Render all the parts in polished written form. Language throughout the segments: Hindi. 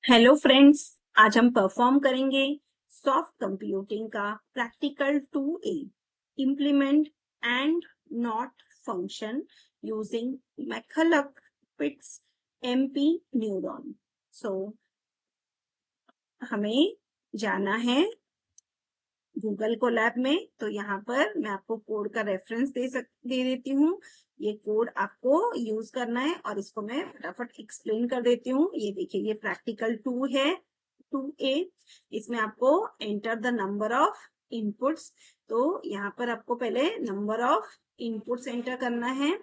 हेलो फ्रेंड्स, आज हम परफॉर्म करेंगे सॉफ्ट कंप्यूटिंग का practical 2A implement and not function using McCulloch Pitts MP neuron. So हमें जाना है गूगल कोलैब में। तो यहाँ पर मैं आपको कोड का रेफरेंस दे देती हूँ। ये कोड आपको यूज करना है और इसको मैं फटाफट एक्सप्लेन कर देती हूँ। ये देखिए, ये प्रैक्टिकल 2 है, 2A। इसमें आपको enter the number of inputs. तो यहाँ पर आपको पहले नंबर ऑफ इनपुट्स एंटर करना है।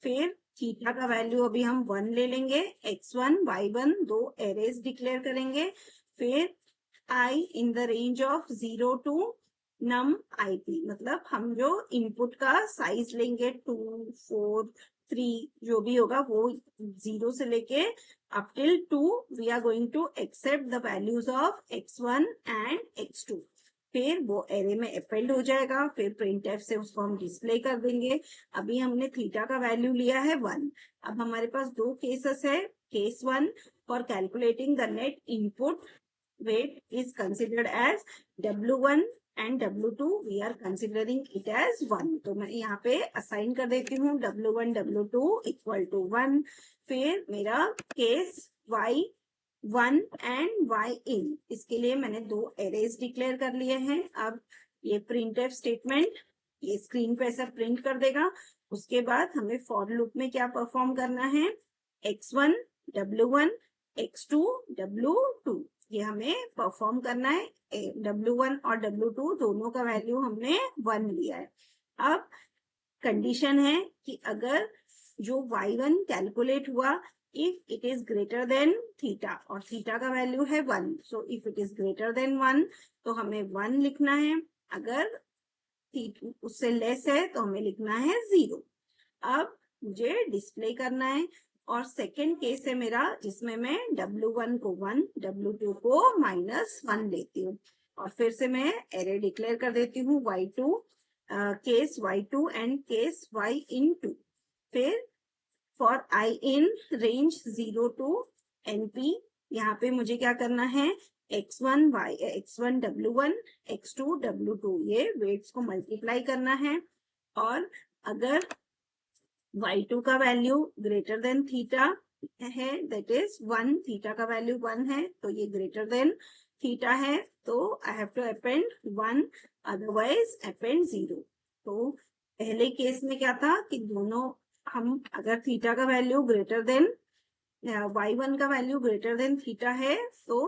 फिर थीटा का वैल्यू अभी हम 1 ले लेंगे। x1 y1 दो एरेज डिक्लेयर करेंगे। फिर I in the range of 0 to num IP, मतलब हम जो इनपुट का साइज लेंगे 2, 4, 3 जो भी होगा वो 0 से लेके up till 2 we are going to accept the values of x1 and x2। फिर वो एरे में अपेंड हो जाएगा। फिर प्रिंटफ से उसको हम डिस्प्ले कर देंगे। अभी हमने थीटा का वैल्यू लिया है 1। अब हमारे पास दो केसेस है। Case 1, for calculating the net input weight is considered as W1 and W2 we are considering it as 1। तो मैं यहाँ पे असाइन कर देती हूँ W1 W2 इक्वल टू 1। फिर मेरा case Y1 and Y in, इसके लिए मैंने दो एरेज डिक्लेयर कर लिए हैं। अब ये प्रिंटफ स्टेटमेंट ये स्क्रीन पे ऐसा प्रिंट कर देगा। उसके बाद हमें फॉर लूप में क्या परफॉर्म करना है, x1 W1 x2 W2 ये हमें परफॉर्म करना है। W1 और W2 दोनों का वैल्यू हमने 1 लिया है। अब कंडीशन है कि अगर जो Y1 कैलकुलेट हुआ, if it is greater than theta, और थीटा का वैल्यू है 1, so if it is greater than 1 तो हमें 1 लिखना है। अगर उससे लेस है तो हमें लिखना है 0। अब मुझे डिस्प्ले करना है। और सेकेंड केस है मेरा जिसमें मैं W1 को 1 W2 को -1 लेती हूँ। और फिर से मैं एरे डिक्लेयर कर देती हूँ Y2, case Y2 and case Y in 2। For फॉर I in range 0 to NP, यहाँ पे मुझे क्या करना है, x1 W1 x2 W2 ये वेट्स को मल्टीप्लाई करना है। और अगर y2 का वैल्यू ग्रेटर देन थीटा है, दैट इज 1, थीटा का वैल्यू 1 है तो ये ग्रेटर देन थीटा है, तो I have to append 1, otherwise append 0। तो पहले केस में क्या था कि दोनों हम अगर थीटा का वैल्यू ग्रेटर देन y1 का वैल्यू ग्रेटर देन थीटा है तो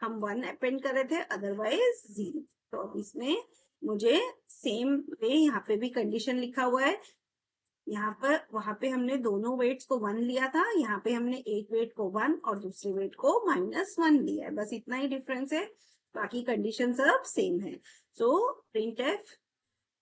हम 1 अपेंड कर रहे थे, अदरवाइज 0। तो अब इसमें मुझे सेम वे यहाँ पे भी कंडीशन लिखा हुआ है। यहाँ पर वहां पे हमने दोनों वेट्स को 1 लिया था, यहाँ पे हमने एक वेट को 1 और दूसरे वेट को -1 लिया है। बस इतना ही डिफरेंस है, बाकी कंडीशन सब सेम है। सो प्रिंटफ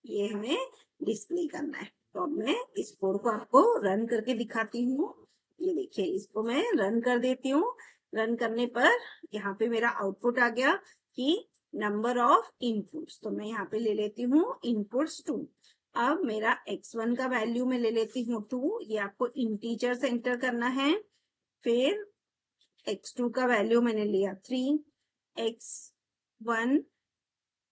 ये हमें डिस्प्ले करना है। तो अब मैं इस कोड को आपको रन करके दिखाती हूँ। ये देखिए, इसको मैं रन कर देती हूँ। रन करने पर यहाँ पे मेरा आउटपुट आ गया कि नंबर ऑफ इनपुट्स। तो मैं यहाँ पे ले लेती हूँ इनपुट्स 2। अब मेरा x1 का वैल्यू मैं ले लेती हूँ 2, ये आपको इंटीजर एंटर करना है। फिर x2 का वैल्यू मैंने लिया 3, x1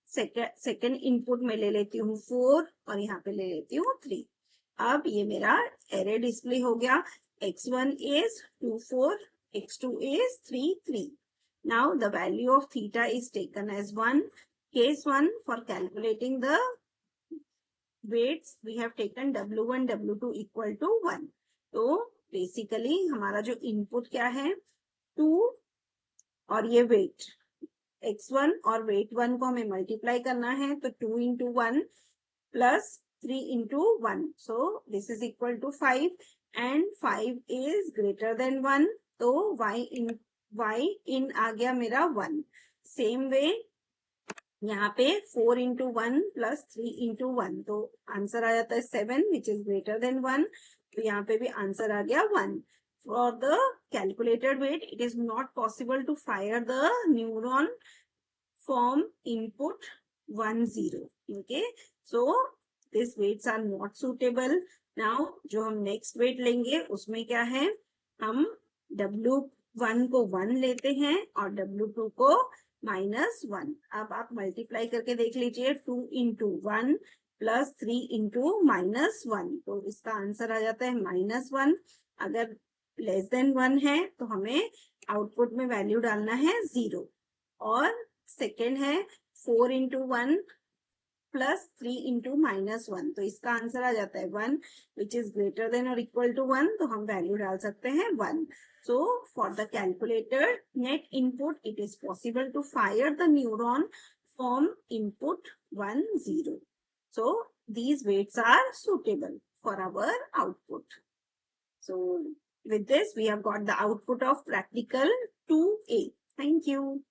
सेकेंड इनपुट में ले लेती हूँ 4 और यहाँ पे ले लेती हूँ 3। अब ये मेरा एरे डिस्प्ले हो गया। x1 is 2 4, x2 is 3 3। Now the value of theta is taken as 1. Case 1, for calculating the weights we have taken W1 W2 equal to 1। तो बेसिकली हमारा जो इनपुट क्या है 2 और ये वेट x1 और वेट 1 को हमें मल्टीप्लाई करना है, तो 2 into 1 plus 3 into 1, so this is equal to 5 and 5 is greater than 1, तो y in आ गया मेरा 1। सेम वे यहाँ पे 4 into 1 plus 3 into 1, तो आंसर आ जाता है 7 विच इज ग्रेटर देन 1। तो यहाँ पे भी आंसर आ गया 1। For the calculated weight it is not possible to fire the neuron from input 1 0। Okay, so this weights are not suitable. Now जो हम नेक्स्ट वेट लेंगे उसमें क्या है, हम W1 को 1 लेते हैं और W2 को -1। अब आप मल्टीप्लाई करके देख लीजिए, 2 इंटू 1 प्लस 3 इंटू -1, तो इसका आंसर आ जाता है -1। अगर लेस देन 1 है तो हमें आउटपुट में वैल्यू डालना है 0। और सेकेंड है 4 इंटू 1 प्लस 3 इंटू -1, तो इसका आंसर आ जाता है 1 विच इज ग्रेटर देन और इक्वल टू 1, तो हम वैल्यू डाल सकते हैं 1। So for the calculator net input, it is possible to fire the neuron from input 1 0. So these weights are suitable for our output. So with this we have got the output of practical 2A. Thank you.